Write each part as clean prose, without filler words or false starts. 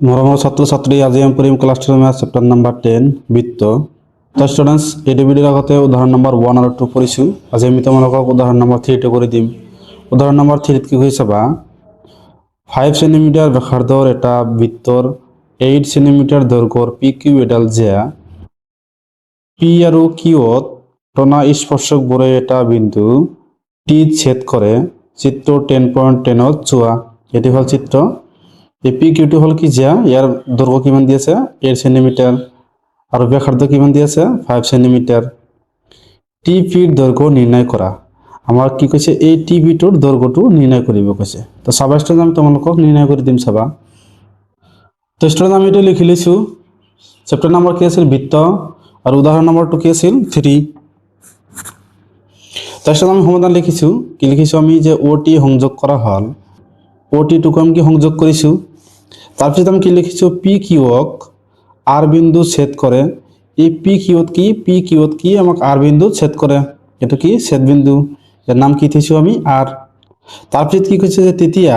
মৰমৰ ছাত্ৰ ছাত্ৰী, আজি আমি পঢ়িম ক্লাছ 10 মেথছ চেপ্টাৰ নাম্বাৰ 10 বৃত্ত। তো ষ্টুডেণ্টছ, এইটো ভিডিঅ'ৰ আগতে উদাহৰণ নম্বৰ 1 আৰু 2 পঢ়িছোঁ। আজি আমি তোমালোকক উদাহৰণ নম্বৰ 3টো কৰি দিম। উদাহৰণ নম্বৰ 3ত কি হৈ চাবা, 5 সেন্টিমিটাৰ ব্যাসাৰ্ধৰ এটা বৃত্তৰ 8 সেন্টিমিটাৰ দৈৰ্ঘ্যৰ PQ এডাল জিয়া P আৰু Qত টনা স্পৰ্শকবোৰে এটা বিন্দু T ছেদ কৰে। চিত্ৰ 10.10ত চোৱা। এটি হ'ল চিত্ৰ। এই পি কিউটো হল কি জিয়া, ইয়াৰ দৈৰ্ঘ্য কিমান দি আছে 8 সেন্টিমিটাৰ আৰু ব্যাসাৰ্ধ কিমান দি আছে 5 সেন্টিমিটাৰ। টি পিৰ দৈৰ্ঘ্য নিৰ্ণয় কৰা। আমাৰ কি কৈছে, এই টি পিটোৰ দৈৰ্ঘ্যটো নিৰ্ণয় কৰিব কৈছে। তো চাবা ষ্টুডেণ্ট, আমি তোমালোকক নিৰ্ণয় কৰি দিম চাবা। তো ষ্টুডেণ্ট, আমি এইটো লিখি লৈছোঁ। চেপ্টাৰ নম্বৰ কি আছিল, বৃত্ত, আৰু উদাহৰণ নম্বৰটো কি আছিল 3। তাৰপিছত আমি সমাধান লিখিছোঁ। কি লিখিছোঁ আমি, যে অ' টি সংযোগ কৰা হ'ল, অ' টিটোক আমি কি সংযোগ কৰিছোঁ। তাৰপিছত আমি কি লিখিছোঁ, পি কিউক আৰ বিন্দু ছেদ কৰে। এই পি কিউত কি আমাক আৰ বিন্দু ছেদ কৰে, এইটো কি ছেদ বিন্দু, ইয়াৰ নাম কি থৈছোঁ আমি আৰ। তাৰপিছত কি কৈছে, যে তেতিয়া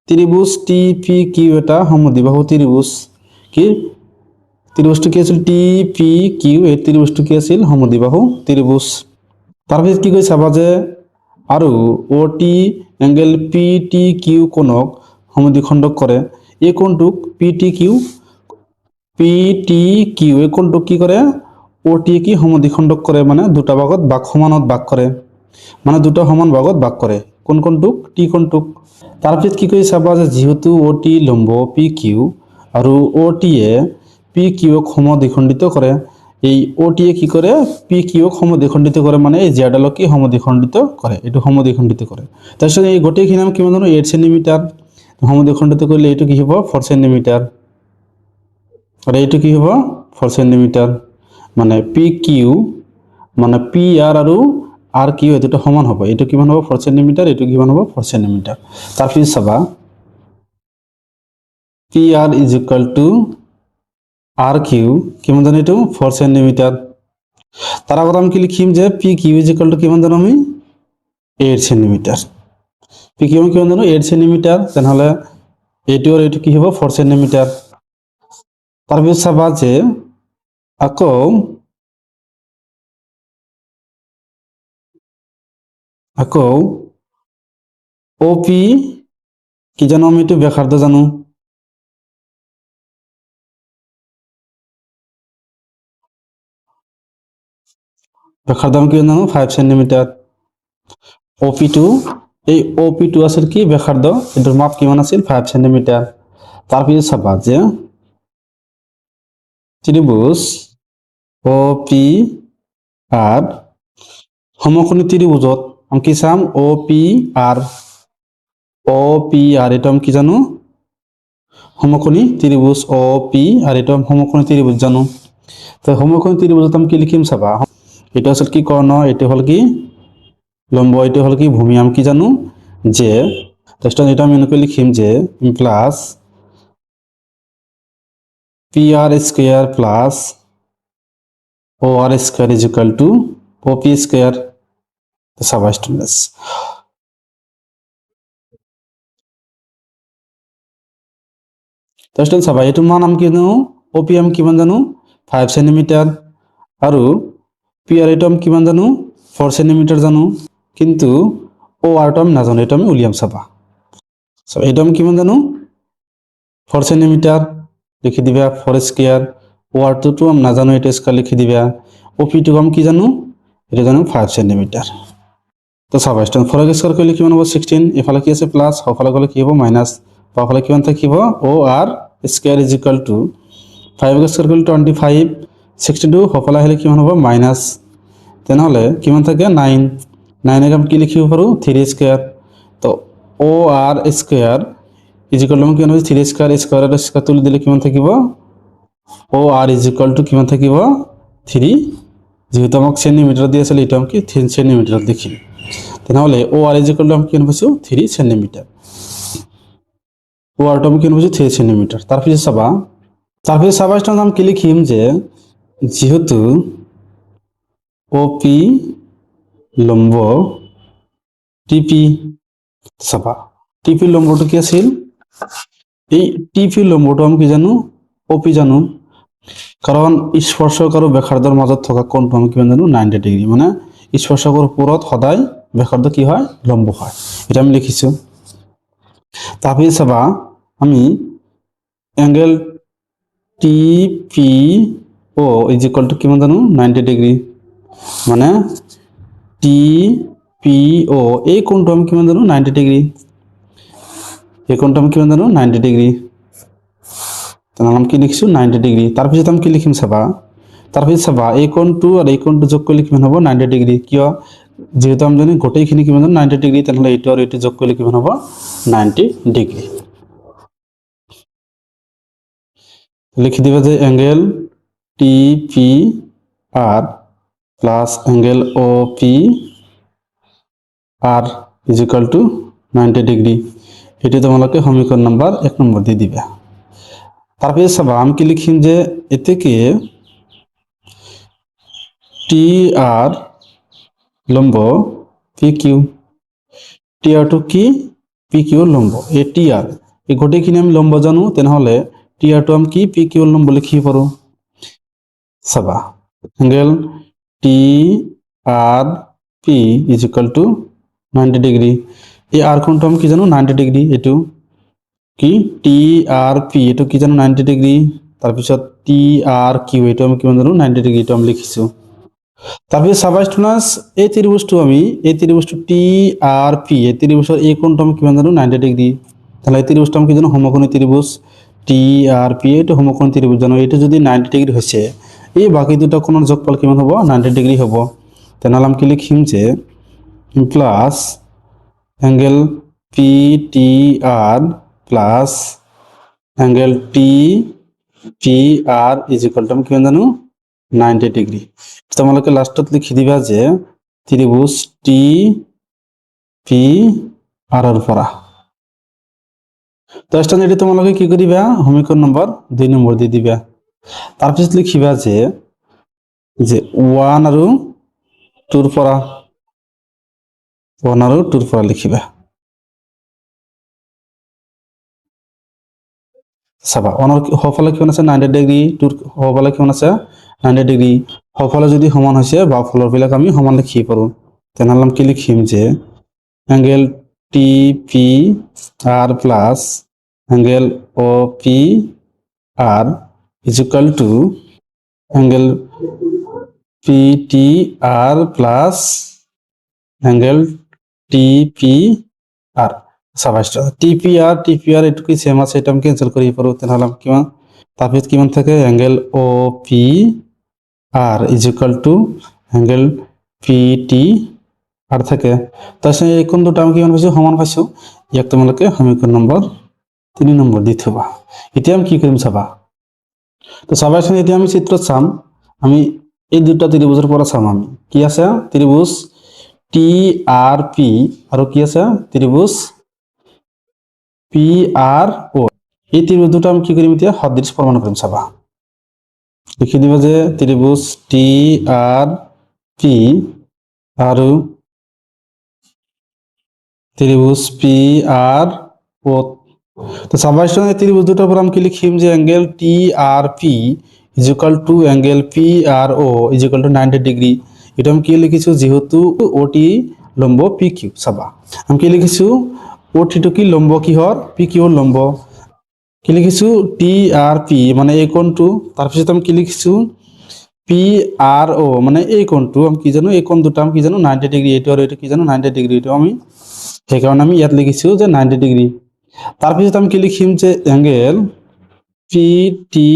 ত্ৰিভুজ টি পি কিউ এটা সমদ্বিবাহু ত্ৰিভুজ। কি ত্ৰিভুজটো কি আছিল, টি পি কিউ, এই ত্ৰিভুজটো কি আছিল সমদ্বিবাহু ত্ৰিভুজ। তাৰপিছত কি কৈছে চাবা, যে আৰু O' T angle P T Q কোণক সমদ্বিখণ্ডক কৰে। এই কোণটোক পি টি কিউ এই কোণটোক কি কৰে, অ' টি কি সমদ্বিখণ্ডক কৰে, মানে দুটা ভাগত সমানত ভাগ কৰে, মানে দুটা সমান ভাগত ভাগ কৰে। কোন কোণটোক, টি কোণটোক। তাৰপিছত কি কৰি চাবা, যে যিহেতু অ' টি লম্ব পি কিউ আৰু অ' টিয়ে পি কিউক সমদ্বিখণ্ডিত কৰে, এই অ' টিয়ে কি কৰে, পি কিউক সমদ্বিখণ্ডিত কৰে, মানে এই জিয়াডালক কি সমদ্বিখণ্ডিত কৰে, এইটো সমদ্বিখণ্ডিত কৰে। তাৰপিছত এই গোটেইখিনি আমি কিমান জানো 8 সেন্টিমিটাৰ, সমদ্বিখণ্ডিত কৰিলে এইটো কি হ'ব 4 সেন্টিমিটাৰ, আৰু এইটো কি হ'ব 4 সেন্টিমিটাৰ। মানে পি কিউ মানে পি আৰ আৰু আৰ কিউ এইটো সমান হ'ব। এইটো কিমান হ'ব 4 সেন্টিমিটাৰ, এইটো কিমান হ'ব 4 সেন্টিমিটাৰ। তাৰপিছত চাবা, P R is equal to R Q কিমান জানো, এইটো 4 সেন্টিমিটাৰ। তাৰ আগত আমি কি লিখিম, যে P Q is equal to কিমান জানো আমি 8 সেন্টিমিটাৰ। পি কিউ কিমান জানো 8 সেন্টিমিটাৰ, তেনেহ'লে এইটো আৰু এইটো কি হ'ব 4 সেন্টিমিটাৰ। তাৰপিছত চাবা, যে আকৌ অ' পি কি জানো আমি, এইটো ব্যাসাৰ্ধ জানো। ব্যাসাৰ্ধ আমি কি জানো 5 সেন্টিমিটাৰ। OP2, এই OP2 আছিল কি ব্যাসাৰ্ধ, এটাৰ মাপ কিমান আছিল 5 সেন্টিমিটাৰ। তাৰপিছত চাবা, যে ত্রিভুজ OP আর সমকোণী ত্রিভুজত আমি কি চাম, OPR এটা আমি কি জানো সমকোণী ত্রিভুজ OPR, এটা সমকোণী ত্রিভুজ জানো। তো সমকোণী ত্রিভুজত আমি কি লিখিম চাবা, এটা আছিল কি কর্ণ, এটা হল কি লম্ব, এটা হল কি ভূমি, আমি কি জানো যে এটা আমি এনেকৈ লিখিম, যে plus P R square plus O R square is equal to O P square. চাবা স্টুডেন্টস, তো স্টুডেন্টস চাবা, এইটোৰ মান আমি কি জানো, OP আমি কিমান জানো 5 সেন্টিমিটাৰ, আৰু PR এইটো আমি কিমান জানো 4 সেন্টিমিটার জানো, কিন্তু OR টো আমি নাজানো, এইটো আমি উলিয়াম চাবা। এইটো আমি কিমান জানো 4 সেন্টিমিটার, লিখি দিবা 4 স্কোয়ার। OR টো আমি নাজানো, এটা স্কোয়ার লিখি দিবা। OP টো আমি কি জানো, এটা জানো 5 সেন্টিমিটার। তো চাবা স্টুডেন্ট, 4 স্কোয়ার করলে কিমান হ'ব 16, এফালে কি আছে প্লাস, সফালে গ'লে কি হ'ব মাইনাস, বাওঁফালে কিমান থাকিব OR square is equal two 5 square করলে 25, 62 সফালে আহিলে কিমান হ'ব মাইনাস, তেনেহ'লে কিমান থাকে 9, 9 আমি কি লিখিব পাৰোঁ 3 স্কোয়ার। তো OR square is equal to কিমান হ'ব 3 স্কোয়ার, স্কোয়ার স্কোয়ার তুলি দিলে কিমান থাকিব OR ইজ ইকুয়াল টু কিমান থাকিব 3, যেহেতু আমাক সেন্টিমিটার দিয়ে আছিল, এটা আমি 3 সেন্টিমিটার লিখিম। তেনেহ'লে OR ইজ ইকুয়াল টু আমি কিমান পাইছোঁ 3 সেন্টিমিটার। OR টো আমি কিমান পাইছোঁ 3 সেন্টিমিটার। তাৰপিছত চাবা আমি কি লিখিম, যে যেহেতু OP লম্ব TP, চাবা TP লম্বটো কি আছিল এই টিপি লম্বটো আমি কি জানো ওপি জানো কারণ স্পর্শক আৰু ব্যাসাৰ্ধৰ মাজত থকা কোণটো আমি কিমান জানো 90 ডিগ্ৰী মানে স্পৰ্শকৰ ওপৰত সদায় ব্যাসাৰ্ধ কি হয় লম্ব হয় এটা আমি লিখিছো তাৰপিছত চাবা আমি angle T P O is equal to কিমান জানো 90 ডিগ্ৰী মানে টি পি ও এই কোণটো আমি কিমান জানো 90 ডিগ্ৰী এই কোণটো আমি কিমান জানো 90 ডিগ্ৰী তাহলে আমি কি লিখছো 90 ডিগ্ৰী তাৰপিছত আমি কি লিখিম চাবা তাৰপিছত চাবা এই কোণটো আৰু এই কোণটো যোগ কৰিলে কিমান হ'ব 90 ডিগ্ৰী কিয় যেহেতু আমি জানি গোটেইখিনি কিমান জানো 90 ডিগ্ৰী তাহলে এইটো আৰু এইটো যোগ কৰিলে কিমান হ'ব 90 ডিগ্ৰী লিখি দিবা যে angle T P R plus angle O P R is equal to 90 degree এটি তোমালোকে সমীকরণ নাম্বার 1 নম্বর দিয়ে দিবা তারপরে চাবা আমি কি লিখিম যে এতেকে টি আর লম্ব পি কিউ টি আর টু কি পি কিউ লম্ব এই টি আর এই গোটেইখিনি আমি লম্ব জানো তেনেহলে টি আর টু আমি কি পি কিউ লম্ব লিখিব পাৰো চাবা angle T R P is equal to 90 degree এই আর কোণটো আমি কি জানো 90 ডিগ্রি এটু কি টি আর পি এটু কি জানো 90 ডিগ্রি তাৰপিছত টি আৰ কিউ এটু আমি কিমান জানো 90 ডিগ্ৰি এটু আমি লিখিছো তাৰপিছত চাবা স্টুডেন্টস এই ত্ৰিভুজটো আমি এই ত্ৰিভুজটো টি আৰ পি এই ত্ৰিভুজৰ এই কোণটো আমি কিমান জানো 90 ডিগ্ৰি তাহলে এই ত্ৰিভুজটো আমি কি জানো সমকোণী ত্ৰিভুজ টি আৰ পি এটু সমকোণী ত্ৰিভুজ জানো এটু যদি 90 ডিগ্ৰি হৈছে এই বাকি দুটা কোণৰ যোগফল কিমান হ'ব 90 ডিগ্রি হ'ব তেনেহলে আমি কি লিখিম যে plus angle P T R plus angle T P R is equal to किमान जानो 90 डिग्री তোমালোকে লাস্টত লিখি দিবা যে ত্রিভুজ টি পি আর এর পৰা তো স্ট্যান্ডাৰ্ড এটি তোমালোকে কি কৰিবা সমীকৰণ নম্বৰ 2 নম্বৰ দিয়ে দিবা তাৰপিছত লিখিবা যে 1 আৰু 2 ৰ পৰা 1 আৰু 2 ৰ পৰা লিখিবা চাবা 1 ৰ হফালে কিমান আছে 90 ডিগ্ৰী 2 ৰ হফালে কিমান আছে 90 ডিগ্ৰী হফালে যদি সমান হৈছে বা ফলৰ বিলাক আমি সমান লিখিব পাৰো তেনেহলে আমি কি লিখিম যে angle T P R plus angle O P R is equal to angle P T R plus angle T P R সাবাইষ্ট টিপিআর এটু কি সেম আছে এটা আমি ক্যান্সেল করি পারো তাহলে আমি কিমান তারপর কিমান থাকে angle O P R is equal to angle P T R থাকে তার সঙ্গে এই কোণ দুটো আমি কিমান পাইছো সমান পাইছো ইয়াক তোমালোকে সমীকরণ নম্বর 3 নম্বৰ দি থবা এতিয়া আমি কি কৰিম চাবা তো চাবাইছো এতিয়া আমি চিত্ৰ চাম আমি এই দুটা ত্ৰিভুজেৰ পৰা চাম আমি কি আছে ত্রিভুজ টি আর পি আর কি আছে ত্রিভুজ পি আর ও এই ত্রিভুজ দুটো আমি কি করিম এতিয়া সদৃশ প্রমাণ করিম চাবা লিখি দিব যে ত্রিভুজ টি আর পি আর ত্রিভুজ পি আর ও তো চাবা এই ত্রিভুজ দুটোর উপর আমি কি লিখিম যে angle T R P is equal to angle P R O is equal to 90 degree এটা আমি কি লিখিছো যেহেতু ওটি লম্ব পি কিউ চাবা আমি কি লিখিছো ওটি টু কি লম্ব কিহর পি কিউ লম্ব কি লিখিছো টি আর পি মানে এই কোণটো তাৰপিছত আমি কি লিখিছো পি আর ও মানে এই কোণটো আমি কি জানো এই কোণ দুটো আমি কি জানো 90 ডিগ্রি এটো আর এটো কি জানো 90 ডিগ্রি এটো আমি সেই কারণে আমি ইয়াত লিখিছো যে 90 ডিগ্রি তাৰপিছত আমি কি লিখিম যে angle P T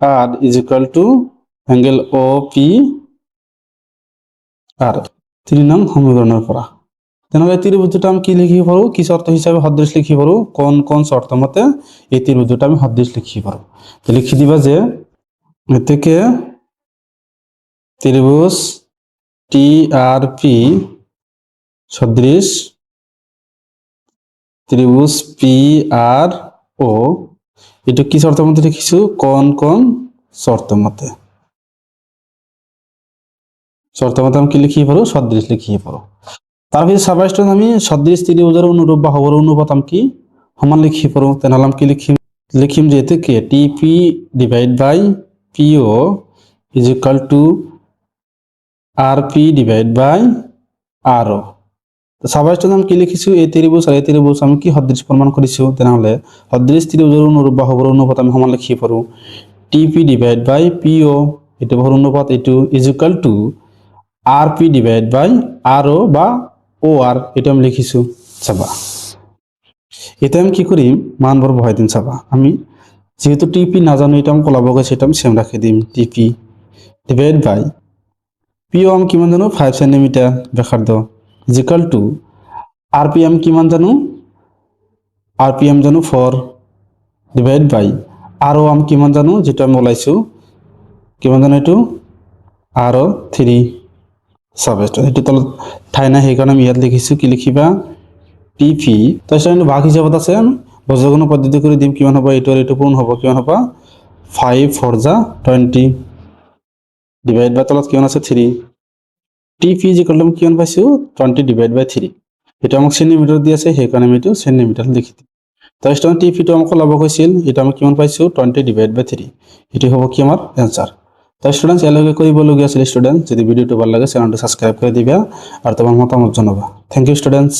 R is equal to angle O P R 3 নং সমীকরণের পৰা তেনেহলে ত্ৰিভুজ দুটো আমি কি লিখিব পাৰো কি শৰ্ত হিসাবে সদৃশ লিখিব পাৰো কোন কোন শৰ্ত মতে এই ত্ৰিভুজ দুটো আমি সদৃশ লিখিব পাৰো তো লিখি দিবা যে এতেকে ত্রিভুজ টি আর পি সদৃশ ত্রিভুজ পি আর ও এটা কি শর্ত মতে লিখিছো কোন কোন শর্ত মতে আমি কি লিখিব পাৰো সদৃশ লিখিব পাৰো তাৰপিছত সাবাইষ্টন আমি সদৃশ ত্ৰিভুজেৰ অনুৰূপ বাহুৰ অনুপাত আমি কি সমান লিখি পাৰোঁ তেনেহ'লে আমি কি লিখিম যে এটাকে TP divide by PO is equal to RP divide by RO. তো সবাই আমি কি লিখিছো এই ত্রিভুজ আর এই ত্রিভুজ আমি কি সদৃশ প্রমাণ কৰিছো তেনেহ'লে সদৃশ ত্ৰিভুজৰ অনুৰূপ বাহুৰ অনুপাত আমি সমান লিখি পাৰোঁ টিপি ডিভাইড বাই পিও এইটো বাহুৰ অনুপাত এইটো is equal to RP divide by RO বা ও আর এটা আমি লিখিছো চাবা। এটা আমি কি কৰিম মানবোৰ বহাই দিম চাবা। আমি যেহেতু টিপি নাজানো এটা আমি ওলাব গৈছে এটা আমি সেম ৰাখি দিম টিপি ডিভাইড বাই পিও আমি কিমান জানো 5 সেন্টিমিটার ব্যাসার্ধ ইজ ইকুয়াল টু আরপিএম কিমান জানো আরপিএম জানো 4 ডিভাইড বাই আরও আমি কিমান জানো যেটা আমি ওলাইছো কিমান জানো এইটো আরও 3 সাবস্টেট এইটো তলত ঠাই নাই সেইকাৰণে আমি ইয়াত লিখিছো কি লিখিবা টিপি তাৰপিছত ভাগ হিচাপত আছে আমি বজ্ৰগণ পদ্ধতি কৰি দিম কিমান হ'ব এইটো আৰু এইটো পূৰণ হ'ব কিমান হ'ব 5 4 যা 20 ডিভাইড বাই তলত কিমান আছে 3 টিপি ইজ ইকুয়াল টু কিমান পাইছো 20 ডিভাইড বাই 3 এটা আমাক সেন্টিমিটার দি আছে সেইকাৰণে আমি এইটো সেন্টিমিটাৰ লিখি দিম। তাৰপিছত টিপিটো আমাক ওলাব কৈছিল এটা আমি কিমান পাইছো 20 ডিভাইড বাই 3 এটো হ'ব কি আমাৰ এনসাৰ। তো স্টুডেন্টস ইয়ালৈকে কৰিবলগীয়া আছিল স্টুডেন্ট যদি ভিডিওটো ভাল লাগে চ্যানেলটো সাবস্ক্ৰাইব কৰি দিবা আৰু তোমাৰ মতামত জনাবা। Thank you students.